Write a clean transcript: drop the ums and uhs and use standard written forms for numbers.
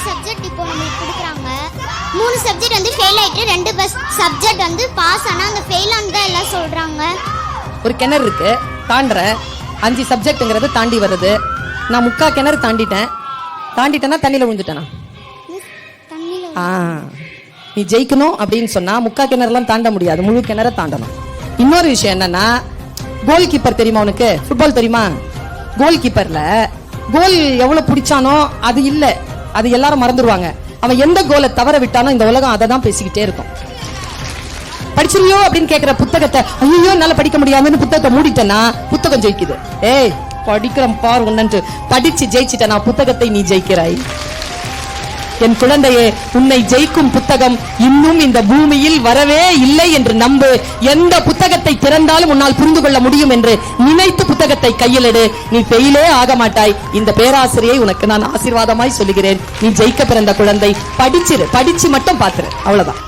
Subject இப்போ நமக்கு கொடுக்குறாங்க. 3 சப்ஜெக்ட் வந்து ஃபெயில் ஆயிட்டு 2 சப்ஜெக்ட் வந்து பாஸ் ஆனா அந்த ஃபெயில் ஆனதா எல்லாம் சொல்றாங்க. ஒரு கிணறு இருக்கு, தாண்டுறேன். 5 சப்ஜெக்ட்ங்கிறது தாண்டி வருது. நான் 3/4 கிணறு தாண்டிட்டேன்னா தண்ணியில விழுந்துட்டேனா? நீ ஜெயிக்கணும் அப்படின்னு சொன்னா 3/4 கிணறுலாம் தாண்ட முடியாது, முழு கிணற தாண்டணும். இன்னொரு விஷயம் என்னன்னா, கோல் கீப்பர் தெரியுமா உனக்கு? ஃபுட்பால் தெரியுமா? கோல் கீப்பர்ல கோல் எவ்வளவு பிடிச்சானோ அது இல்ல, அது எல்லாரும் மறந்துடுவாங்க. அவன் எந்த கோலை தவற விட்டானோ இந்த உலகம் அதை தான் பேசிக்கிட்டே இருக்கும். படிச்சிருவியோ அப்படின்னு கேட்கிற புத்தகத்தை ஐயோ என்னால படிக்க முடியாதுன்னு புத்தகத்தை மூடிட்டேன்னா புத்தகம் ஜெயிக்குது. ஏய் படிக்கிறேன் பார் உன்னன்று படிச்சு ஜெயிச்சிட்டேனா புத்தகத்தை நீ ஜெயிக்கிறாய். என் குழந்தையே, உன்னை ஜெயிக்கும் புத்தகம் இன்னும் இந்த பூமியில் வரவே இல்லை என்று நம்பு. எந்த புத்தகத்தை திறந்தாலும் உன்னால் புரிந்து கொள்ள முடியும் என்று நினைத்து புத்தகத்தை கையில் எடு. நீ ஃபெயிலே ஆக மாட்டாய். இந்த பேராசிரியை உனக்கு நான் ஆசீர்வாதமாய் சொல்லுகிறேன். நீ ஜெயிக்க பிறந்த குழந்தை. படிச்சு மட்டும் பாத்துரு, அவ்வளவுதான்.